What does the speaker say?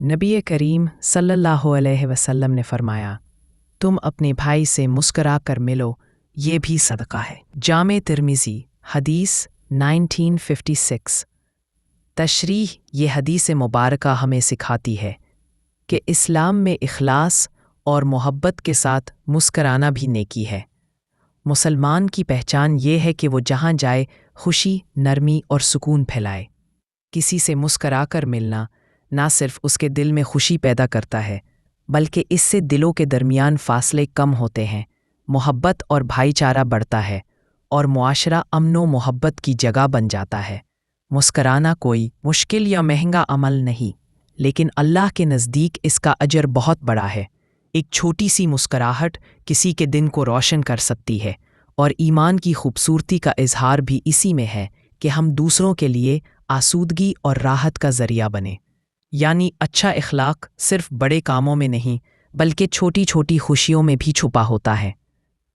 नबी करीम सल्लल्लाहु अलैहि वसल्लम ने फरमाया, तुम अपने भाई से मुस्करा कर मिलो, ये भी सदका है। जामे तिर्मिज़ी हदीस 1956। तशरीह ये हदीस मुबारका हमें सिखाती है कि इस्लाम में इखलास और मोहब्बत के साथ मुस्कराना भी नेकी है। मुसलमान की पहचान ये है कि वो जहाँ जाए खुशी, नरमी और सुकून फैलाए। किसी से मुस्करा कर मिलना ना सिर्फ उसके दिल में खुशी पैदा करता है, बल्कि इससे दिलों के दरमियान फासले कम होते हैं, मोहब्बत और भाईचारा बढ़ता है और मुआशरा अमनो मोहब्बत की जगह बन जाता है। मुस्कराना कोई मुश्किल या महंगा अमल नहीं, लेकिन अल्लाह के नज़दीक इसका अजर बहुत बड़ा है। एक छोटी सी मुस्कराहट किसी के दिन को रोशन कर सकती है, और ईमान की खूबसूरती का इजहार भी इसी में है कि हम दूसरों के लिए आसूदगी और राहत का ज़रिया बने। यानी अच्छा इखलाक सिर्फ बड़े कामों में नहीं, बल्कि छोटी छोटी खुशियों में भी छुपा होता है।